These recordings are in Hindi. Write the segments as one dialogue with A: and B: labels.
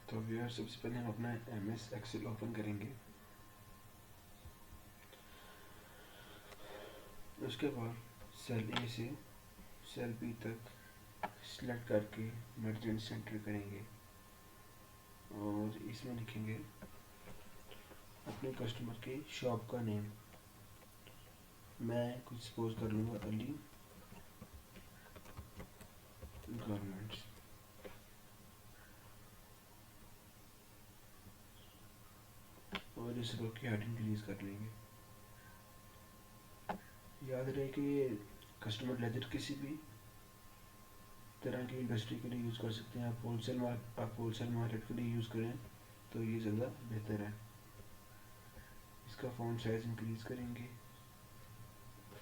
A: तो व्यूअर सबसे पहले हम अपना MS एक्सेल ओपन करेंगे। उसके बाद सेल ए से सेल बी तक सिलेक्ट करके मर्ज एंड सेंटर करेंगे और इसमें लिखेंगे अपने कस्टमर के शॉप का नेम। मैं कुछ सपोज कर लूँगा अली गारमेंट्स। और इस रो की हाइट इंक्रीज कर लेंगे। याद रहे कि ये कस्टमर लेजर किसी भी तरह की इंडस्ट्री के लिए यूज़ कर सकते हैं। आप होलसेल मार्केट के लिए यूज़ करें तो ये ज़्यादा बेहतर है। इसका फ़ॉन्ट साइज इंक्रीज करेंगे,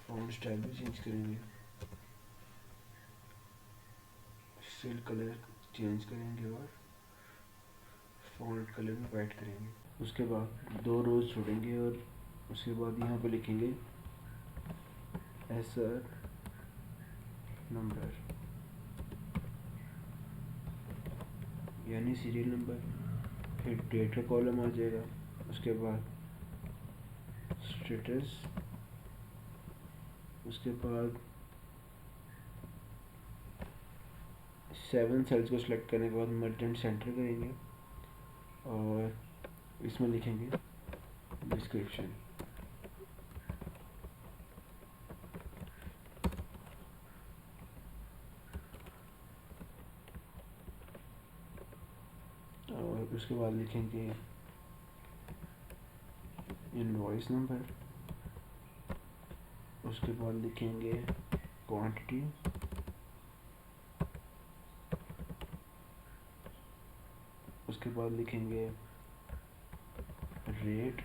A: फ़ॉन्ट स्टाइल भी चेंज करेंगे, सेल कलर चेंज करेंगे और फ़ॉन्ट कलर भी वाइट करेंगे। उसके बाद 2 रोज छोड़ेंगे और उसके बाद यहाँ पे लिखेंगे SR नंबर यानी सीरियल नंबर। फिर डेट का कॉलम आ जाएगा। उसके बाद स्टेटस। उसके बाद 7 सेल्स को सिलेक्ट करने के बाद मर्ज एंड सेंटर करेंगे और इसमें लिखेंगे डिस्क्रिप्शन। और उसके बाद लिखेंगे इनवॉइस नंबर। उसके बाद लिखेंगे क्वांटिटी। उसके बाद लिखेंगे रेट।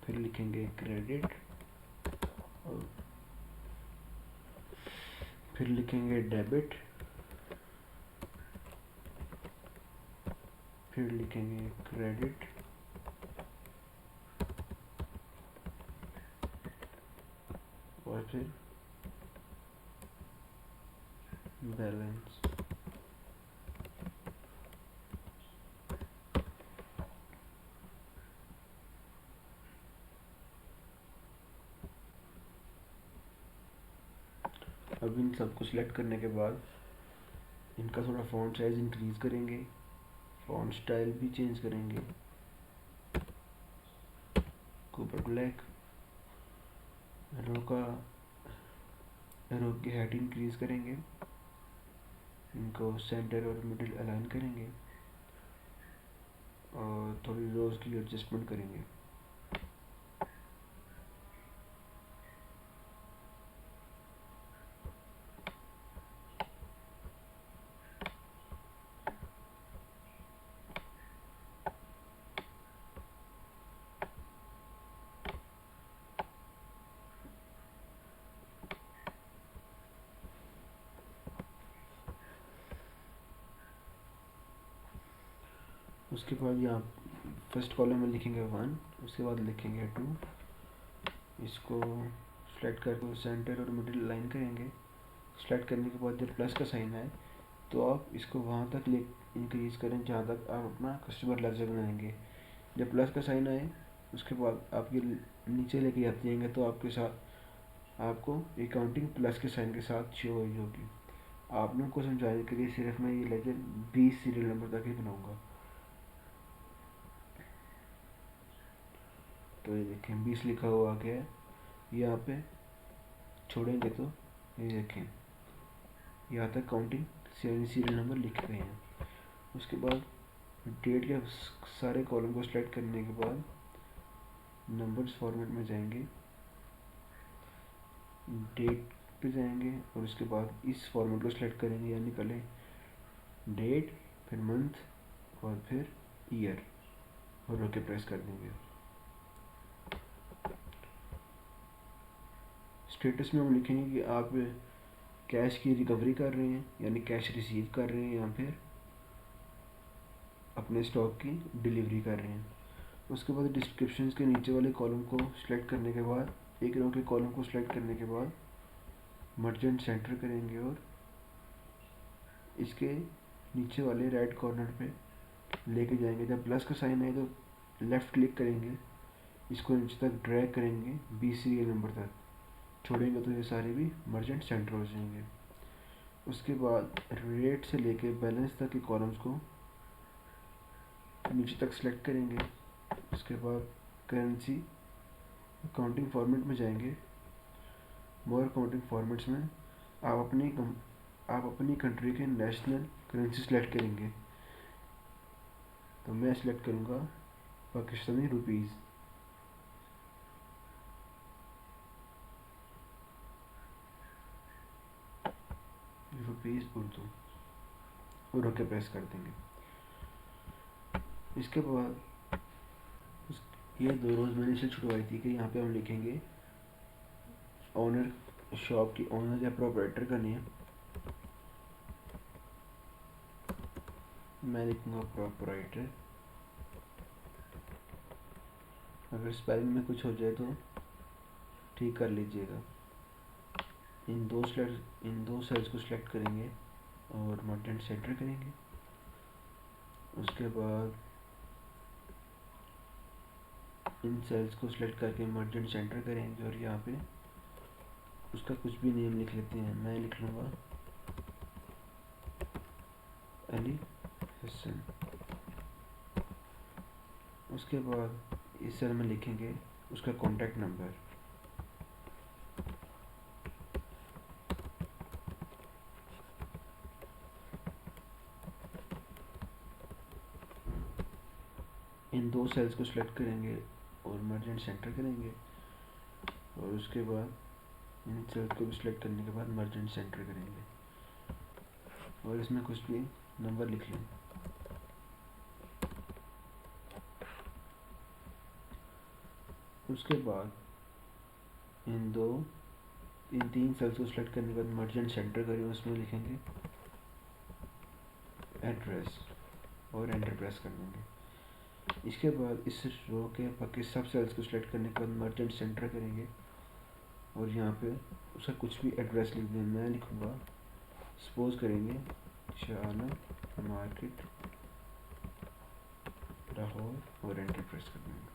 A: फिर लिखेंगे क्रेडिट और फिर लिखेंगे डेबिट। फिर लिखेंगे क्रेडिट और फिर बैलेंस। अब इन सबको सिलेक्ट करने के बाद इनका थोड़ा फ़ॉन्ट साइज इंक्रीज करेंगे, फ़ॉन्ट स्टाइल भी चेंज करेंगे, कूपर ब्लैक। रो की हाइट इंक्रीज करेंगे, इनको सेंटर और मिडिल अलाइन करेंगे और थोड़ी रोज की एडजस्टमेंट करेंगे। उसके बाद यहाँ फर्स्ट कॉलम में लिखेंगे 1, उसके बाद लिखेंगे 2। इसको सेलेक्ट करके सेंटर और मिडिल लाइन करेंगे। सेलेक्ट करने के बाद जब प्लस का साइन आए तो आप इसको वहाँ तक ले इंक्रीज करें जहाँ तक आप अपना कस्टमर लेजर बनाएंगे। जब प्लस का साइन आए उसके बाद आप ये नीचे लेके जाते जाएंगे तो आपके साथ आपको अकाउंटिंग प्लस के साइन के साथ शो हुई होगी। आप लोगों को समझाने के लिए सिर्फ मैं ये लेजर 20 सीरियल नंबर तक ही बनाऊँगा। तो ये देखें 20 लिखा हुआ आ गया है। यहाँ पे छोड़ेंगे तो ये देखें यहाँ तक काउंटिंग सीरियल नंबर लिखे गए हैं। उसके बाद डेट के सारे कॉलम को सिलेक्ट करने के बाद नंबर्स फॉर्मेट में जाएंगे, डेट पे जाएंगे और उसके बाद इस फॉर्मेट को सिलेक्ट करेंगे यानी पहले डेट, फिर मंथ और फिर ईयर और ओके प्रेस कर देंगे। स्टेटस में हम लिखेंगे कि आप कैश की रिकवरी कर रहे हैं यानी कैश रिसीव कर रहे हैं या फिर अपने स्टॉक की डिलीवरी कर रहे हैं। उसके बाद डिस्क्रिप्शन के नीचे वाले कॉलम को सिलेक्ट करने के बाद एक रो के कॉलम को सिलेक्ट करने के बाद मर्ज एंड सेंटर करेंगे और इसके नीचे वाले राइट कॉर्नर पे लेके जाएंगे। जब प्लस का साइन आए तो लेफ़्ट क्लिक करेंगे, इसको नीचे तक ड्रैग करेंगे बी सीरियल नंबर तक, छोड़ेंगे तो ये सारे भी मर्जेंट सेंटर हो जाएंगे। उसके बाद रेट से लेके बैलेंस तक के कॉलम्स को नीचे तक सेलेक्ट करेंगे। उसके बाद करेंसी अकाउंटिंग फॉर्मेट में जाएंगे। मोर अकाउंटिंग फॉर्मेट्स में आप अपनी कंट्री के नेशनल करेंसी सेलेक्ट करेंगे। तो मैं सेलेक्ट करूँगा पाकिस्तानी रुपीज़। रुपीज़ उर्दू और ओके प्रेस कर देंगे। इसके बाद ये 2 रोज़ मैंने इसे छुड़वाई थी कि यहाँ पे हम लिखेंगे ओनर, शॉप की ओनर या प्रोप्राइटर का नेम। मैं लिखूँगा प्रोप्राइटर। अगर स्पेलिंग में कुछ हो जाए तो ठीक कर लीजिएगा। इन दो सेल्स को सिलेक्ट करेंगे और मर्जेंट सेंटर करेंगे। उसके बाद इन सेल्स को सिलेक्ट करके मर्जेंट सेंटर करेंगे और यहाँ पे उसका कुछ भी नेम लिख लेते हैं। मैं लिख लूँगा अली हसन। उसके बाद इस सेल में लिखेंगे उसका कॉन्टैक्ट नंबर। इन 2 सेल्स को सिलेक्ट करेंगे और मर्जेंट सेंटर करेंगे और उसके बाद इन सेल्स को भी सिलेक्ट करने के बाद मर्जेंट सेंटर करेंगे और इसमें कुछ भी नंबर लिख लें। उसके बाद इन 3 सेल्स को सिलेक्ट करने के बाद मर्जेंट सेंटर करें, उसमें लिखेंगे एड्रेस और एंटर प्रेस कर देंगे। इसके बाद इस रो के बाकी सब सेल्स को सिलेक्ट करने के बाद मर्जेंट सेंटर करेंगे और यहाँ पे उसका कुछ भी एड्रेस लिख दें। मैं लिखूँगा, सपोज करेंगे शाहना मार्केट लाहौर और एंटर प्रेस कर देंगे।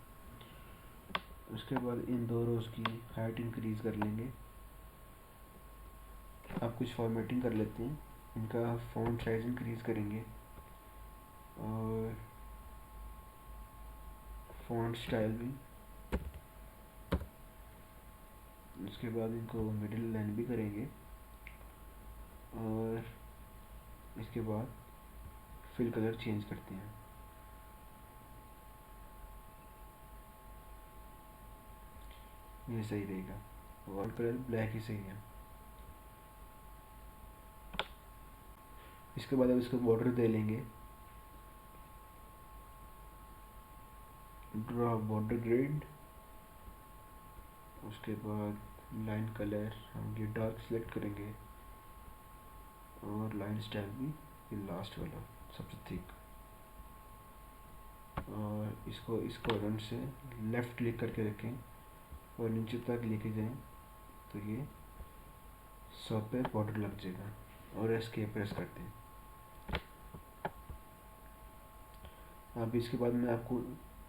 A: उसके बाद इन 2 रोज़ की हाइट इंक्रीज़ कर लेंगे। आप कुछ फॉर्मेटिंग कर लेते हैं। इनका फ़ॉन्ट साइज़ इंक्रीज़ करेंगे और फ़ॉन्ट स्टाइल भी। उसके बाद इनको मिडिल लाइन भी करेंगे और इसके बाद फिल कलर चेंज करते हैं। ये सही रहेगा, वॉल कलर ब्लैक ही सही है। इसके बाद अब इसको बॉर्डर दे लेंगे। Draw border grade. उसके बाद लाइन कलर हम ये डार्क सेलेक्ट करेंगे और लाइन स्टाइल भी ये लास्ट वाला सबसे थिक। और इसको इस कॉर्नर से लेफ़्ट क्लिक करके रखें और नीचे तक लेके जाएं तो ये 100 पे बॉर्डर लग जाएगा और एस्केप प्रेस कर दें। अब इसके बाद मैं आपको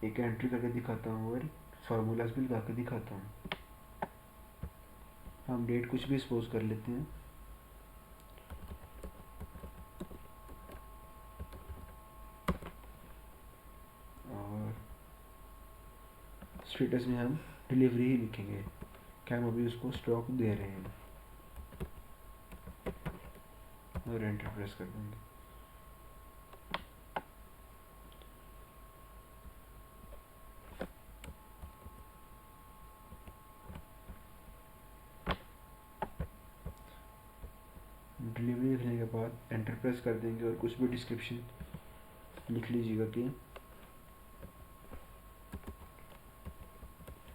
A: एक एंट्री करके दिखाता हूँ और फार्मूलाज भी लगा के दिखाता हूँ। हम डेट कुछ भी सपोज कर लेते हैं और स्टेटस में हम डिलीवरी ही लिखेंगे कि हम अभी उसको स्टॉक दे रहे हैं और एंटर प्रेस कर देंगे। डिलीवरी लिखने के बाद एंटर प्रेस कर देंगे और कुछ भी डिस्क्रिप्शन लिख लीजिएगा कि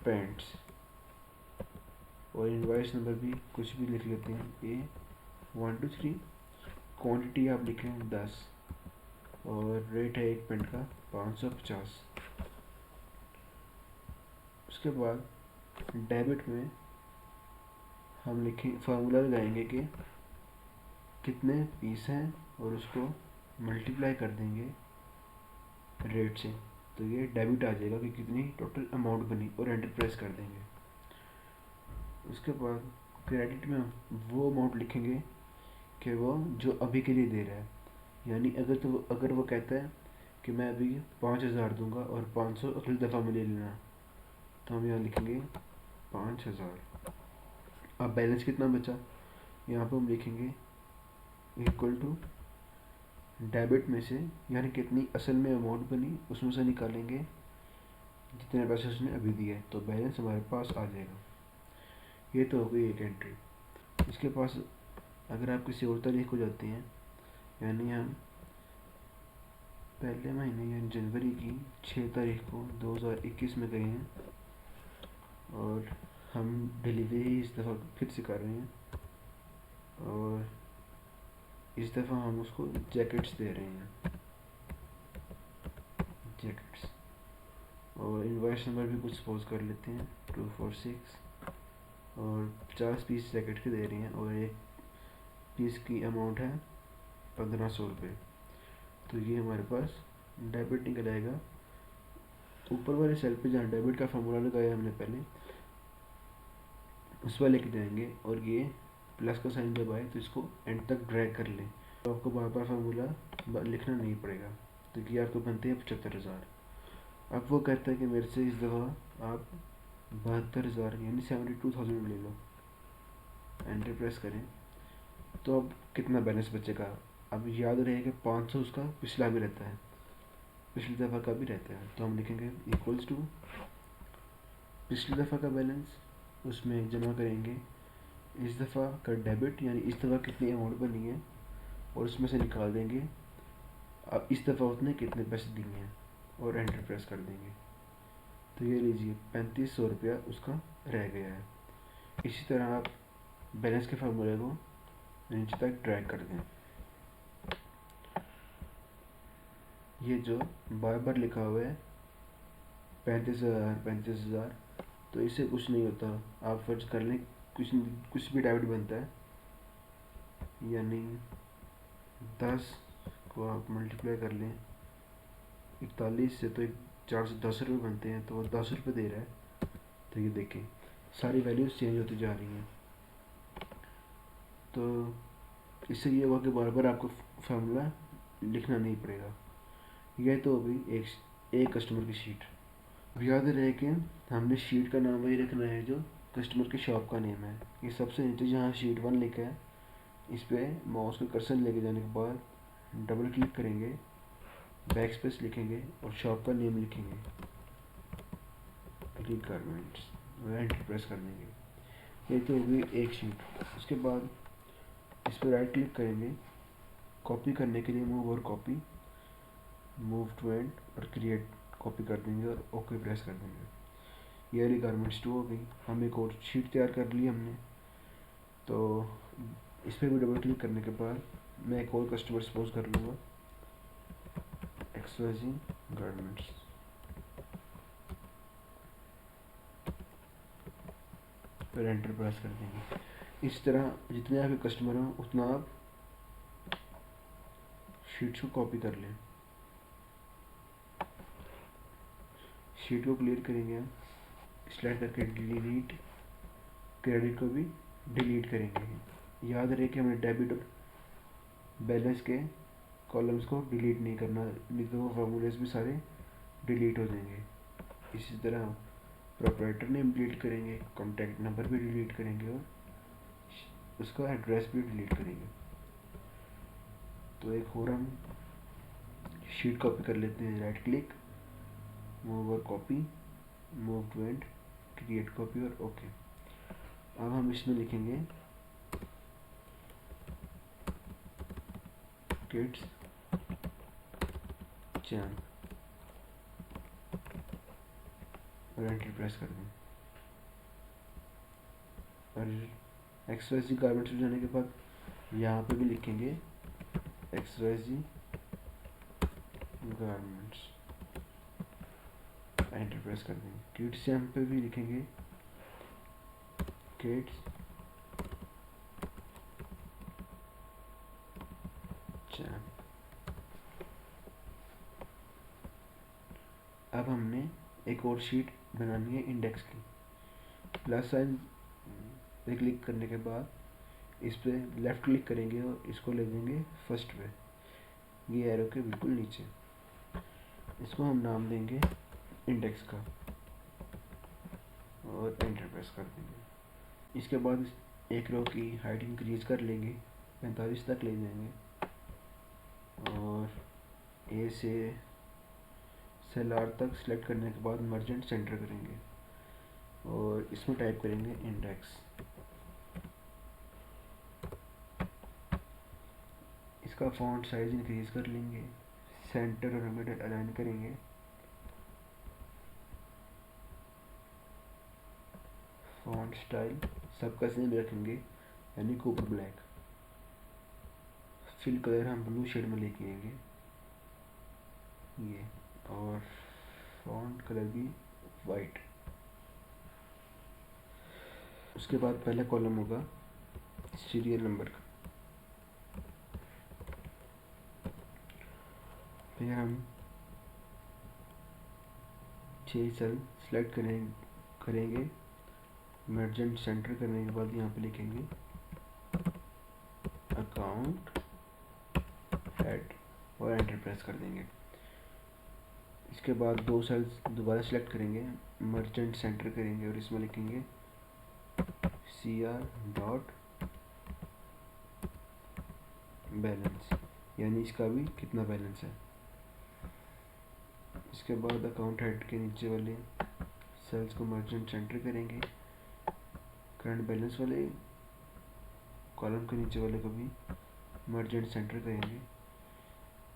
A: पैंट्स, और इनवॉइस नंबर भी कुछ भी लिख लेते हैं A123। क्वांटिटी आप लिखें 10 और रेट है एक पेंट का 550। उसके बाद डेबिट में हम लिखें, फार्मूला लगाएंगे कि कितने पीस हैं और उसको मल्टीप्लाई कर देंगे रेट से, तो ये डेबिट आ जाएगा कि कितनी टोटल अमाउंट बनी, और एंटर प्रेस कर देंगे। उसके बाद क्रेडिट में वो अमाउंट लिखेंगे कि वो जो अभी के लिए दे रहा है, यानी अगर वो कहता है कि मैं अभी 5,000 दूंगा और 500 अगली दफ़ा में ले लेना, तो हम यहाँ लिखेंगे 5,000। अब बैलेंस कितना बचा, यहाँ पर हम लिखेंगे इक्वल टू डेबिट में से, यानी कितनी असल में अमाउंट बनी उसमें से निकालेंगे जितने पैसे उसने अभी दिए, तो बैलेंस हमारे पास आ जाएगा। ये तो हो गई एक एंट्री। इसके पास अगर आप किसी और तारीख को जाते हैं, यानी हम पहले महीने यानी जनवरी की 6 तारीख को 2021 में गए हैं, और हम डिलीवरी ही इस दफ़ा फिर से कर रहे हैं, और इस दफ़ा हम उसको जैकेट्स दे रहे हैं, जैकेट्स। और इनवॉइस नंबर भी कुछ सपोज कर लेते हैं 246, और 50 पीस जैकेट के दे रहे हैं, और एक पीस की अमाउंट है 1,500 रुपये। तो ये हमारे पास डेबिट निकल आएगा। ऊपर वाले सेल पे जहाँ डेबिट का फार्मूला लगाया हमने पहले, उस पर लेके जाएंगे, और ये प्लस का साइन जब आए तो इसको एंड तक ड्रैग कर लें, तो आपको बार बार फार्मूला लिखना नहीं पड़ेगा। तो ये आपको बनते हैं 75,000। अब वो कहता है कि मेरे से इस दफ़ा आप 72,000 यानी 72,000 ले लो, एंटर प्रेस करें। तो अब कितना बैलेंस बचेगा, अब याद रहे कि 500 उसका पिछला भी रहता है, पिछली दफ़ा का भी रहता है, तो हम लिखेंगे इक्वल्स टू पिछली दफ़ा का बैलेंस, उसमें जमा करेंगे इस दफ़ा का डेबिट, यानी इस दफ़ा कितनी अमाउंट बनी है, और उसमें से निकाल देंगे अब इस दफ़ा उसने कितने पैसे दिए हैं, और एंटर प्रेस कर देंगे। तो ये लीजिए 3,500 रुपया उसका रह गया है। इसी तरह आप बैलेंस के फार्मूले को नीचे तक ड्रैग कर दें। ये जो बार बार लिखा हुआ है 35,000 35,000, तो इससे कुछ नहीं होता। आप फर्ज कर लें कुछ भी डेबिट बनता है, यानी 10 को आप मल्टीप्लाई कर लें 41 से, तो 410 रुपये बनते हैं, तो वो 10 रुपये दे रहा है। तो ये देखें सारी वैल्यूज चेंज होती जा रही हैं। तो इससे ये हुआ कि बार बार आपको फार्मूला लिखना नहीं पड़ेगा। यह तो अभी एक कस्टमर की शीट। याद रहे कि हमने शीट का नाम वही रखना है जो कस्टमर की शॉप का नेम है। ये सबसे नीचे जहाँ शीट 1 लिखा है, इस पर माउस का कर्सर लेके जाने के बाद डबल क्लिक करेंगे, बैक स्पेस लिखेंगे और शॉप का नेम लिखेंगे, क्लिक गारमेंट्स, और एंटर प्रेस कर देंगे। ये तो होगी एक शीट। उसके बाद इस पर राइट क्लिक करेंगे, कॉपी करने के लिए मूव और कॉपी, मूव टू एंड और क्रिएट कॉपी कर देंगे और ओके प्रेस कर देंगे। ये वाली गारमेंट्स 2 हो गई। हम एक और शीट तैयार कर ली हमने, तो इस पर भी डबल क्लिक करने के बाद मैं एक और कस्टमर सपोज कर लूँगा XYZ गारमेंट्स, फिर एंटर प्रेस कर देंगे। इस तरह जितने आपके कस्टमर हों उतना आप शीट्स को कॉपी कर लें। शीट को क्लियर करेंगे, हम सिलेक्ट करके डिलीट, क्रेडिट को भी डिलीट करेंगे। याद रहे कि हमने डेबिट और बैलेंस के कॉलम्स को डिलीट नहीं करना, नहीं तो वो फार्मूलेस भी सारे डिलीट हो जाएंगे। इसी तरह प्रोप्राइटर नेम डिलीट करेंगे, कॉन्टैक्ट नंबर भी डिलीट करेंगे, और उसका एड्रेस भी डिलीट करेंगे। तो एक और हम शीट कॉपी कर लेते हैं, राइट क्लिक, मूव और copy, move to end, create copy और ओके। अब हम इसमें लिखेंगे किड्स चैन और एंटर प्रेस कर दें। और XYZ गारमेंट्स में जाने के बाद यहाँ पे भी लिखेंगे XYZ गारमेंट्स, एंटर प्रेस कर देंगे। किड्स चैन पे भी लिखेंगे किड्स चैन, अब हमने एक और शीट बनानी है इंडेक्स की। प्लस साइन पे क्लिक करने के बाद इस पे लेफ़्ट क्लिक करेंगे और इसको ले जाएंगे फर्स्ट पे, ये एरो के बिल्कुल नीचे। इसको हम नाम देंगे इंडेक्स का और एंटर प्रेस कर देंगे। इसके बाद एक रो की हाइट इंक्रीज कर लेंगे, 45 तक ले जाएंगे और ए से सेल आर तक सेलेक्ट करने के बाद मर्जेंट सेंटर करेंगे और इसमें टाइप करेंगे इंडेक्स। इसका फॉन्ट साइज इंक्रीज कर लेंगे, सेंटर और मिडल अलाइन करेंगे। फॉन्ट स्टाइल सबका सेम रखेंगे यानी कूपर ब्लैक। फिल कलर हम ब्लू शेड में लेके आएंगे ये, और फॉन्ट कलर भी वाइट। उसके बाद पहला कॉलम होगा सीरियल नंबर का। फिर हम 6 सेल सेलेक्ट करेंगे। मर्जेंट सेंटर करने के बाद यहाँ पे लिखेंगे अकाउंट हेड और एंटर प्रेस कर देंगे। इसके बाद 2 सेल्स दोबारा सेलेक्ट करेंगे, मर्जेंट सेंटर करेंगे और इसमें लिखेंगे CR डॉट बैलेंस, यानी इसका भी कितना बैलेंस है। इसके बाद अकाउंट हेड के नीचे वाले सेल्स को मर्जेंट सेंटर करेंगे, करंट बैलेंस वाले कॉलम के नीचे वाले को भी मर्जेंट सेंटर करेंगे।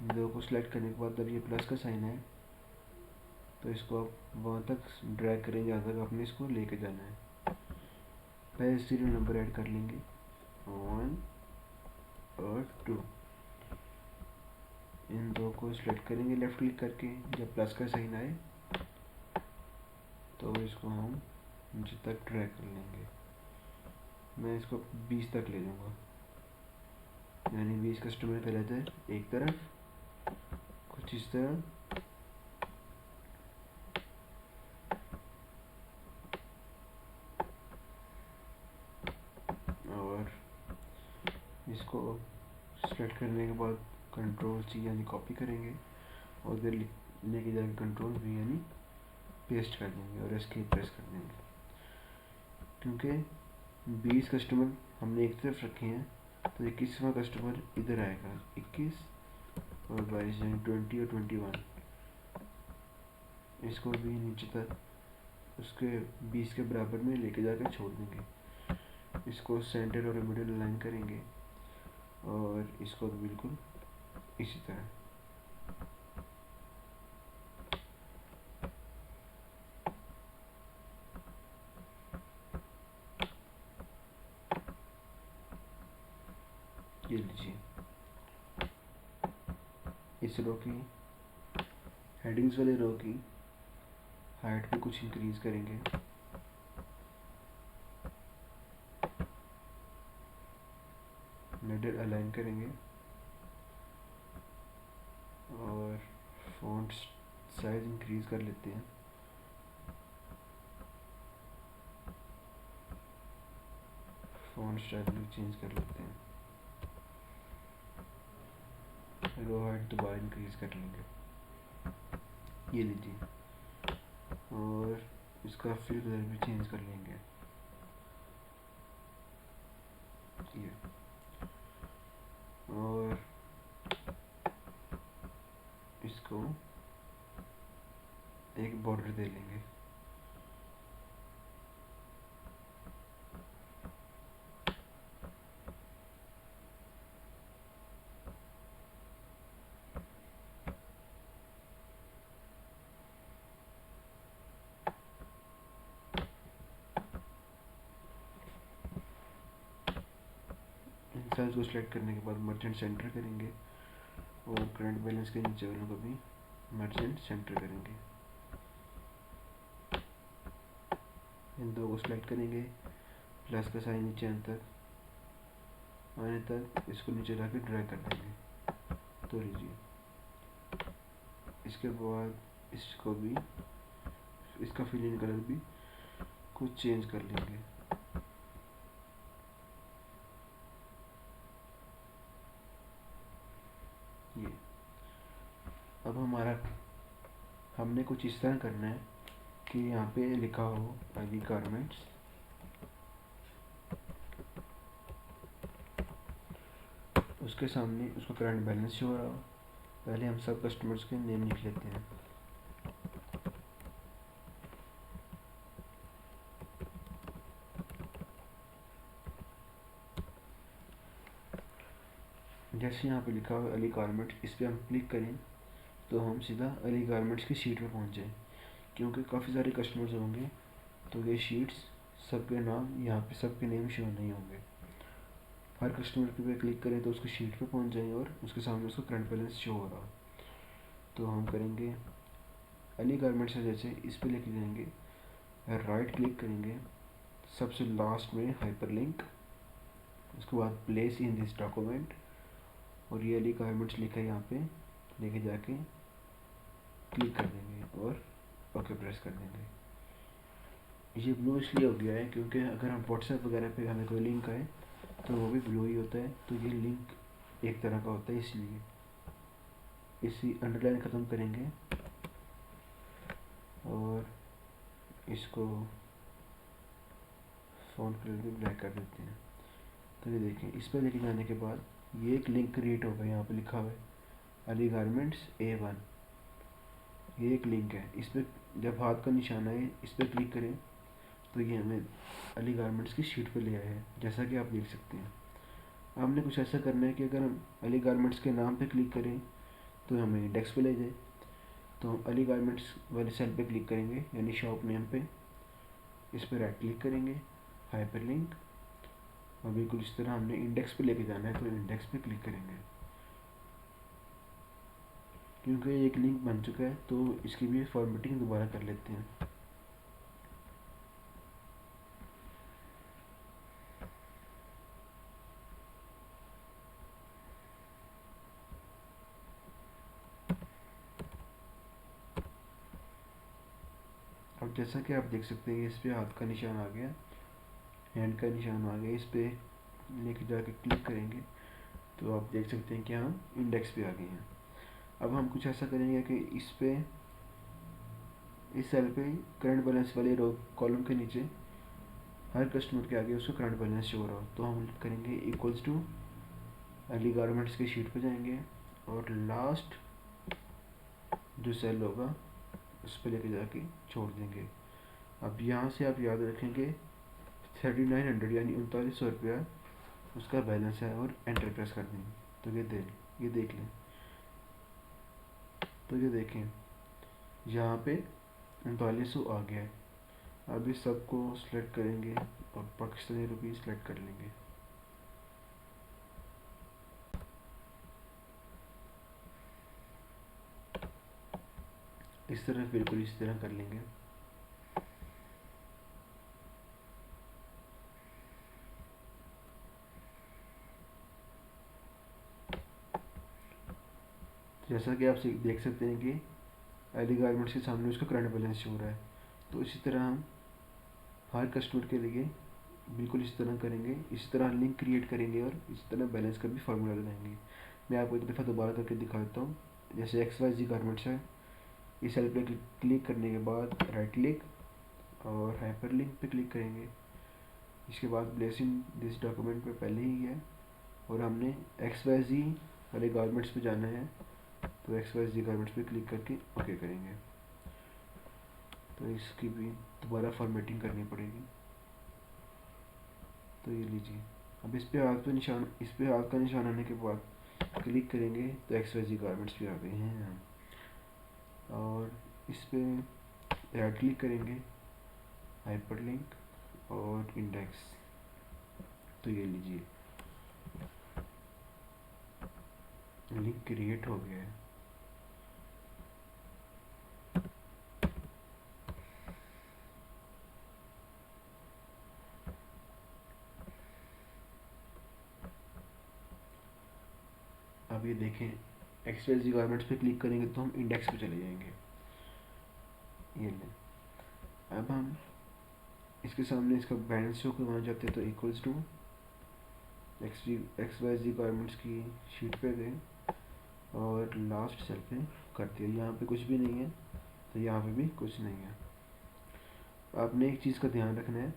A: इन दो को सिलेक्ट करने के बाद जब ये प्लस का साइन है तो इसको आप वहाँ तक ड्रैग करेंगे जहाँ तक आपने इसको लेके जाना है। पहले सीरियल नंबर ऐड कर लेंगे 1 और 2। इन दो को सिलेक्ट करेंगे लेफ्ट क्लिक करके, जब प्लस का साइन आए तो इसको हम नीचे तक ड्रैग कर लेंगे। मैं इसको 20 तक ले जाऊँगा, यानी 20 कस्टमर पहले थे एक तरफ, कुछ इस तरह और इसको सेलेक्ट करने के बाद कंट्रोल C यानी कॉपी करेंगे और इधर लेके जाकर कंट्रोल V यानी पेस्ट कर देंगे और एस्केप प्रेस कर देंगे। क्योंकि 20 कस्टमर हमने एक तरफ रखे हैं तो 21वां कस्टमर इधर आएगा, 21 और 22 यानी 20 और 21। इसको भी नीचे तक उसके 20 के बराबर में लेके जाकर छोड़ देंगे। इसको सेंटर और मिडिल लाइन करेंगे और इसको बिल्कुल इसी तरह। ये लीजिए, इस रो की हेडिंग्स वाले रो की हाइट भी कुछ इंक्रीज करेंगे। मिडिल अलाइन करेंगे और फॉन्ट साइज इंक्रीज कर लेते हैं। फॉन्ट स्टाइल भी चेंज कर लेते हैं। रो हाइट दोबारा इंक्रीज कर लेंगे, ये लीजिए, और इसका फिल कलर भी चेंज कर लेंगे ये, और इसको एक बॉर्डर दे लेंगे। सेल्स को सिलेक्ट करने के बाद मर्जेंट सेंटर करेंगे और करंट बैलेंस के नीचे वालों को भी मर्जेंट सेंटर करेंगे। इन दो को सिलेक्ट करेंगे, प्लस का साइन नीचे आने तक इसको नीचे लाके ड्रैग कर देंगे। तो लीजिए, इसके बाद इसको भी, इसका फिल इन कलर भी कुछ चेंज कर लेंगे। ये अब हमने कुछ इस तरह करना है कि यहाँ पे लिखा हो अली गारमेंट्स, उसके सामने उसका करंट बैलेंस शो हो रहा हो। पहले हम सब कस्टमर्स के नेम लिख लेते हैं। जैसे यहाँ पे लिखा हुआ अली गारमेंट्स, इस पर हम क्लिक करें तो हम सीधा अली गारमेंट्स की शीट में पहुँच जाए। क्योंकि काफ़ी सारे कस्टमर्स होंगे तो ये शीट्स सबके नाम यहाँ पे सबके नेम शो नहीं होंगे। हर कस्टमर पे क्लिक करें तो उसकी शीट पे पहुँच जाए और उसके सामने उसका करंट बैलेंस शो हो रहा हो। तो हम करेंगे अली गारमेंट्स से, जैसे इस पर लेके जाएंगे, राइट क्लिक करेंगे, सबसे लास्ट में हाइपरलिंक, उसके बाद प्लेस इन दिस डॉक्यूमेंट, और ये अली गारमेंट्स लिखा है यहाँ पे, लेके जाके क्लिक कर देंगे और ओके प्रेस कर देंगे। ये ब्लू इसलिए हो गया है क्योंकि अगर हम व्हाट्सएप वगैरह पे हमें कोई लिंक आए तो वो भी ब्लू ही होता है, तो ये लिंक एक तरह का होता है, इसलिए इसी अंडरलाइन ख़त्म करेंगे और इसको फ़ॉन्ट कलर भी ब्लैक कर देते हैं। तो ये देखें, इस पर लेके जाने के बाद ये एक लिंक क्रिएट होगा, यहाँ पे लिखा हुआ है अली गारमेंट्स A1, ये एक लिंक है। इस पर जब हाथ का निशान आए इस पर क्लिक करें तो ये हमें अली गारमेंट्स की शीट पर ले आया है, जैसा कि आप देख सकते हैं। हमने कुछ ऐसा करना है कि अगर हम अली गारमेंट्स के नाम पे क्लिक करें तो हमें इंडेक्स पे ले जाए। तो हम अली गारमेंट्स वाले सेल पे क्लिक करेंगे, यानी शॉप नेम पे, इस पर राइट क्लिक करेंगे, हाइपर लिंक, और बिल्कुल इस तरह हमने इंडेक्स पे लेके जाना है तो इंडेक्स पे क्लिक करेंगे। क्योंकि एक लिंक बन चुका है तो इसकी भी फॉर्मेटिंग दोबारा कर लेते हैं। अब जैसा कि आप देख सकते हैं इस पर हाथ का निशान आ गया, हैंड का निशान आ गया, इस पर लेके जाके क्लिक करेंगे तो आप देख सकते हैं कि हम इंडेक्स पे आ गए हैं। अब हम कुछ ऐसा करेंगे कि इस सेल पे करंट बैलेंस वाले रो कॉलम के नीचे हर कस्टमर के आगे उसका करंट बैलेंस शो हो रहा हो। तो हम करेंगे इक्वल्स टू अली गारमेंट्स की शीट पे जाएंगे और लास्ट जो सेल होगा उस पर लेके जाके छोड़ देंगे। अब यहाँ से आप याद रखेंगे 3900 यानी 3900 रुपया उसका बैलेंस है और एंटर प्रेस कर देंगे। तो ये देख लें, तो ये देखें यहाँ पे 3900 आ गया है। अब इस सबको सिलेक्ट करेंगे और पाकिस्तानी रुपये सिलेक्ट कर लेंगे। इस तरह बिल्कुल इस तरह कर लेंगे। जैसा कि आप देख सकते हैं कि अली गारमेंट्स के सामने उसका करंट बैलेंस शो हो रहा है। तो इसी तरह हम हर कस्टमर के लिए बिल्कुल इस तरह करेंगे, इस तरह लिंक क्रिएट करेंगे और इस तरह बैलेंस का भी फार्मूला लगाएंगे। मैं आपको एक दफ़ा दोबारा करके दिखा देता हूँ। जैसे XYZ गारमेंट्स है, इस सेल पे क्लिक करने के बाद राइट क्लिक और हाइपर लिंक पे क्लिक करेंगे। इसके बाद प्लेस इन दिस डॉक्यूमेंट पे पहले ही है और हमने XYZ वाले गारमेंट्स पे जाना है, तो XYZ गारमेंट्स पे क्लिक करके ओके करेंगे। तो इसकी भी दोबारा फॉर्मेटिंग करनी पड़ेगी। तो ये लीजिए, अब इस पे हाथ का निशान आने के बाद क्लिक करेंगे तो XYZ गारमेंट्स पे आ गए हैं हम। और इस पे राइट क्लिक करेंगे, हाइपरलिंक और इंडेक्स। तो ये लीजिए लिंक क्रिएट हो गया है। अब ये देखें XYZ गारमेंट्स पे क्लिक करेंगे तो हम इंडेक्स पे चले जाएंगे। ये लें। अब हम इसके सामने इसका बैलेंस शो करवाना चाहते हैं तो equals to X Y Z garments की शीट पे गए और लास्ट सेल पे कर दिया। यहाँ पे कुछ भी नहीं है तो यहाँ पे भी कुछ नहीं है। आपने एक चीज़ का ध्यान रखना है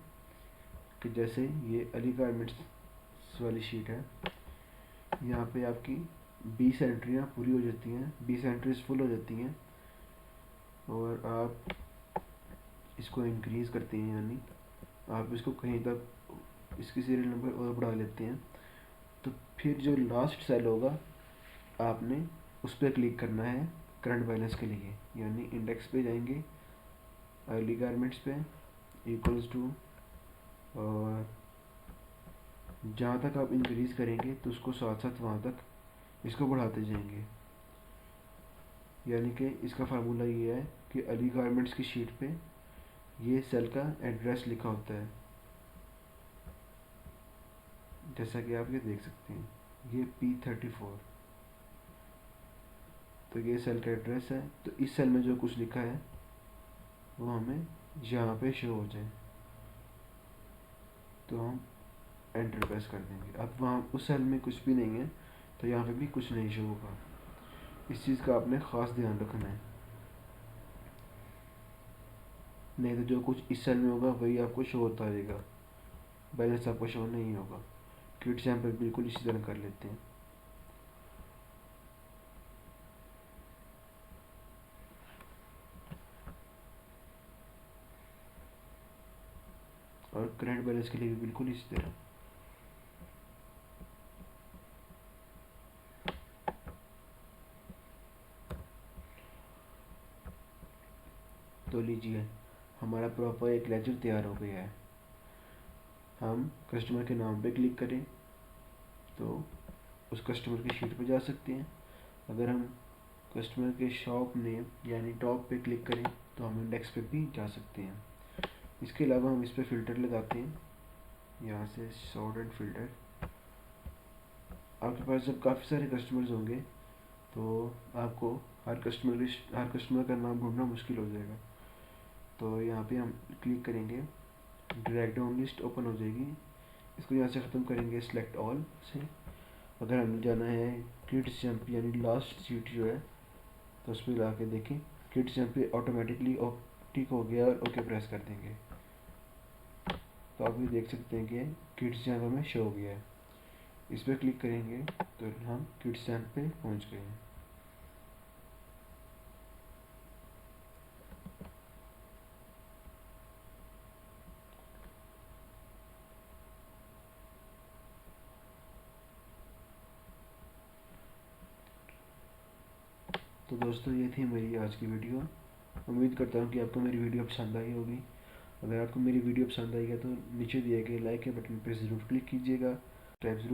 A: कि जैसे ये अली गारमेंट्स वाली शीट है, यहाँ पे आपकी 20 एंट्रियाँ पूरी हो जाती हैं, 20 एंट्रीज फुल हो जाती हैं और आप इसको इंक्रीज़ करते हैं, यानी आप इसको कहीं तक इसकी सीरियल नंबर और बढ़ा लेते हैं, तो फिर जो लास्ट सेल होगा आपने उस पर क्लिक करना है करंट बैलेंस के लिए, यानी इंडेक्स पे जाएंगे, अर्ली गारमेंट्स पे इक्वल्स टू, और जहाँ तक आप इंक्रीज़ करेंगे तो उसको साथ साथ वहाँ तक इसको बढ़ाते जाएंगे। यानी कि इसका फार्मूला ये है कि अली गारमेंट्स की शीट पे ये सेल का एड्रेस लिखा होता है, जैसा कि आप ये देख सकते हैं, ये P34, तो ये सेल का एड्रेस है। तो इस सेल में जो कुछ लिखा है वो हमें यहाँ पे शो हो जाए, तो हम एंटर प्रेस कर देंगे। अब वहाँ उस सेल में कुछ भी नहीं है तो यहाँ पे भी कुछ नहीं शो होगा। इस चीज़ का आपने ख़ास ध्यान रखना है, नहीं तो जो कुछ इस सेल में होगा वही आपको शो होता रहेगा, बैलेंस आपको शो नहीं होगा। क्विट सैंपल बिल्कुल इसी तरह कर लेते हैं। और करंट बैलेंस के लिए भी बिल्कुल इसी तरह। तो लीजिए, हमारा प्रॉपर एक लेजर तैयार हो गया है। हम कस्टमर के नाम पे क्लिक करें तो उस कस्टमर की शीट पे जा सकते हैं। अगर हम कस्टमर के शॉप नेम यानी टॉप पे क्लिक करें तो हम इंडेक्स पे भी जा सकते हैं। इसके अलावा हम इस पर फ़िल्टर लगाते हैं, यहाँ से सॉर्ट एंड फिल्टर। आपके पास जब काफ़ी सारे कस्टमर्स होंगे तो आपको हर कस्टमर का नाम ढूंढना मुश्किल हो जाएगा। तो यहाँ पे हम क्लिक करेंगे, ड्रैग डाउन लिस्ट ओपन हो जाएगी। इसको यहाँ से ख़त्म करेंगे सेलेक्ट ऑल से। अगर हमें जाना है किड्स जंप यानी लास्ट सीट जो है तो उस पर ला के देखें, किड्स जंप पे ऑटोमेटिकली टिक हो गया और ओके प्रेस कर देंगे तो आप भी देख सकते हैं कि किड्स जंप हमें शो हो गया है। इस पर क्लिक करेंगे तो हम किड्स जंप पे पहुँच गए हैं। तो दोस्तों, ये थी मेरी आज की वीडियो। उम्मीद करता हूँ कि आपको मेरी वीडियो पसंद आई होगी। अगर आपको मेरी वीडियो पसंद आई है तो नीचे दिए गए लाइक के बटन पर ज़रूर क्लिक कीजिएगा, सब्सक्राइब